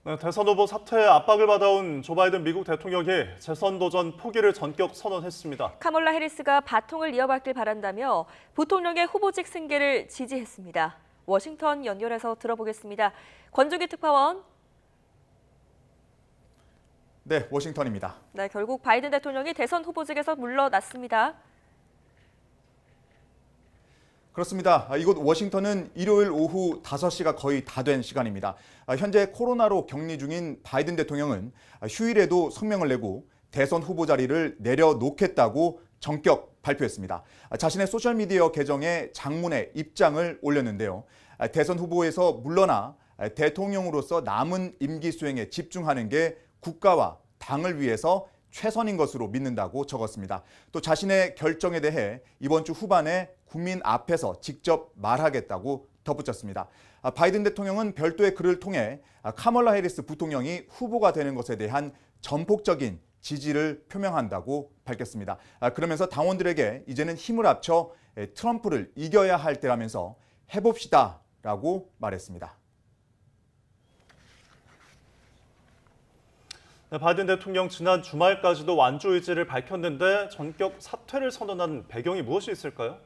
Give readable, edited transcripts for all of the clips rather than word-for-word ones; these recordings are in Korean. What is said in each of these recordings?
네, 대선 후보 사퇴에 압박을 받아온 조 바이든 미국 대통령이 재선 도전 포기를 전격 선언했습니다. 카멀라 해리스가 바통을 이어받길 바란다며 부통령의 후보직 승계를 지지했습니다. 워싱턴 연결해서 들어보겠습니다. 권주기 특파원. 네, 워싱턴입니다. 네, 결국 바이든 대통령이 대선 후보직에서 물러났습니다. 그렇습니다. 이곳 워싱턴은 일요일 오후 5시가 거의 다 된 시간입니다. 현재 코로나로 격리 중인 바이든 대통령은 휴일에도 성명을 내고 대선 후보 자리를 내려놓겠다고 전격 발표했습니다. 자신의 소셜미디어 계정에 장문의 입장을 올렸는데요. 대선 후보에서 물러나 대통령으로서 남은 임기 수행에 집중하는 게 국가와 당을 위해서 최선인 것으로 믿는다고 적었습니다. 또 자신의 결정에 대해 이번 주 후반에 국민 앞에서 직접 말하겠다고 덧붙였습니다. 바이든 대통령은 별도의 글을 통해 카멀라 해리스 부통령이 후보가 되는 것에 대한 전폭적인 지지를 표명한다고 밝혔습니다. 그러면서 당원들에게 이제는 힘을 합쳐 트럼프를 이겨야 할 때라면서 해봅시다라고 말했습니다. 네, 바이든 대통령 지난 주말까지도 완주 의지를 밝혔는데 전격 사퇴를 선언한 배경이 무엇이 있을까요?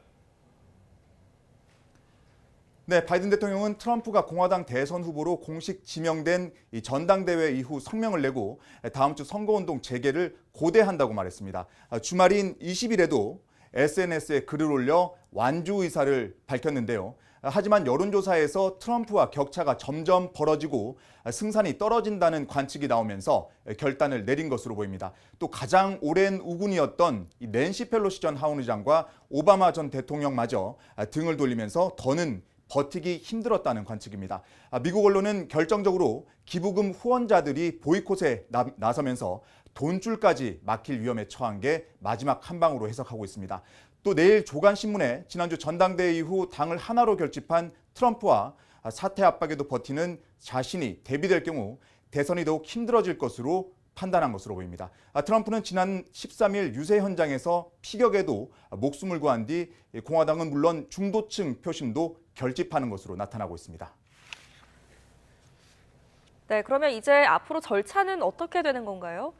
네, 바이든 대통령은 트럼프가 공화당 대선 후보로 공식 지명된 이 전당대회 이후 성명을 내고 다음 주 선거운동 재개를 고대한다고 말했습니다. 주말인 20일에도 SNS에 글을 올려 완주 의사를 밝혔는데요. 하지만 여론조사에서 트럼프와 격차가 점점 벌어지고 승산이 떨어진다는 관측이 나오면서 결단을 내린 것으로 보입니다. 또 가장 오랜 우군이었던 낸시 펠로시 전 하원의장과 오바마 전 대통령마저 등을 돌리면서 더는 버티기 힘들었다는 관측입니다. 미국 언론은 결정적으로 기부금 후원자들이 보이콧에 나서면서 돈줄까지 막힐 위험에 처한 게 마지막 한 방으로 해석하고 있습니다. 또 내일 조간신문에 지난주 전당대회 이후 당을 하나로 결집한 트럼프와 사퇴 압박에도 버티는 자신이 대비될 경우 대선이 더욱 힘들어질 것으로 판단한 것으로 보입니다. 트럼프는 지난 13일 유세 현장에서 피격에도 목숨을 구한 뒤 공화당은 물론 중도층 표심도 결집하는 것으로 나타나고 있습니다. 네, 그러면 이제 앞으로 절차는 어떻게 되는 건가요?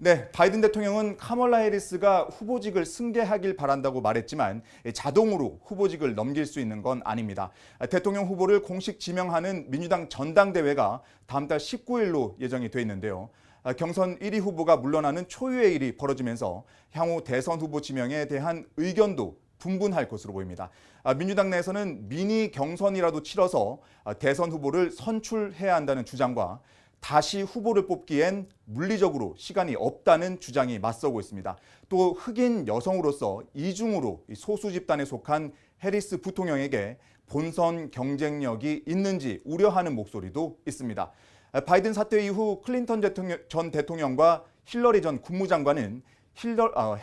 네, 바이든 대통령은 카멀라 해리스가 후보직을 승계하길 바란다고 말했지만 자동으로 후보직을 넘길 수 있는 건 아닙니다. 대통령 후보를 공식 지명하는 민주당 전당대회가 다음 달 19일로 예정이 돼 있는데요. 경선 1위 후보가 물러나는 초유의 일이 벌어지면서 향후 대선 후보 지명에 대한 의견도 분분할 것으로 보입니다. 민주당 내에서는 미니 경선이라도 치러서 대선 후보를 선출해야 한다는 주장과 다시 후보를 뽑기엔 물리적으로 시간이 없다는 주장이 맞서고 있습니다. 또 흑인 여성으로서 이중으로 소수 집단에 속한 해리스 부통령에게 본선 경쟁력이 있는지 우려하는 목소리도 있습니다. 바이든 사퇴 이후 클린턴 전 대통령과 힐러리 전 국무장관은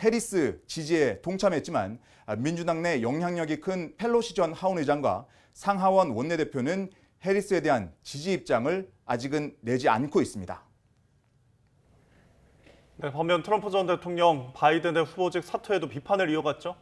해리스 지지에 동참했지만 민주당 내 영향력이 큰 펠로시 전 하원의장과 상하원 원내대표는 해리스에 대한 지지 입장을 아직은 내지 않고 있습니다. 네, 반면 트럼프 전 대통령 바이든의 후보직 사퇴에도 비판을 이어갔죠?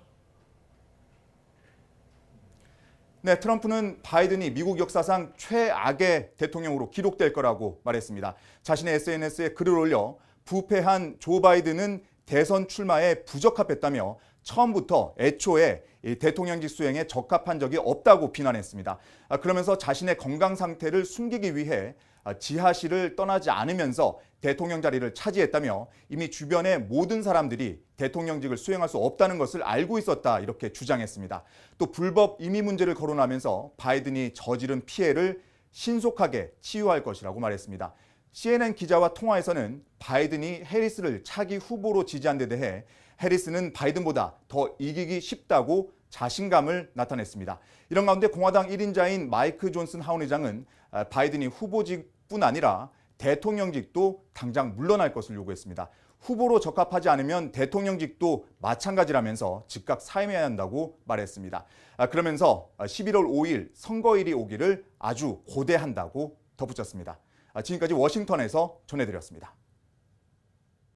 네, 트럼프는 바이든이 미국 역사상 최악의 대통령으로 기록될 거라고 말했습니다. 자신의 SNS에 글을 올려 부패한 조 바이든은 대선 출마에 부적합했다며 처음부터 애초에 대통령직 수행에 적합한 적이 없다고 비난했습니다. 그러면서 자신의 건강 상태를 숨기기 위해 지하실을 떠나지 않으면서 대통령 자리를 차지했다며 이미 주변의 모든 사람들이 대통령직을 수행할 수 없다는 것을 알고 있었다 이렇게 주장했습니다. 또 불법 이미 문제를 거론하면서 바이든이 저지른 피해를 신속하게 치유할 것이라고 말했습니다. CNN 기자와 통화에서는 바이든이 해리스를 차기 후보로 지지한 데 대해 해리스는 바이든보다 더 이기기 쉽다고 자신감을 나타냈습니다. 이런 가운데 공화당 1인자인 마이크 존슨 하원의장은 바이든이 후보직뿐 아니라 대통령직도 당장 물러날 것을 요구했습니다. 후보로 적합하지 않으면 대통령직도 마찬가지라면서 즉각 사임해야 한다고 말했습니다. 그러면서 11월 5일 선거일이 오기를 아주 고대한다고 덧붙였습니다. 지금까지 워싱턴에서 전해드렸습니다.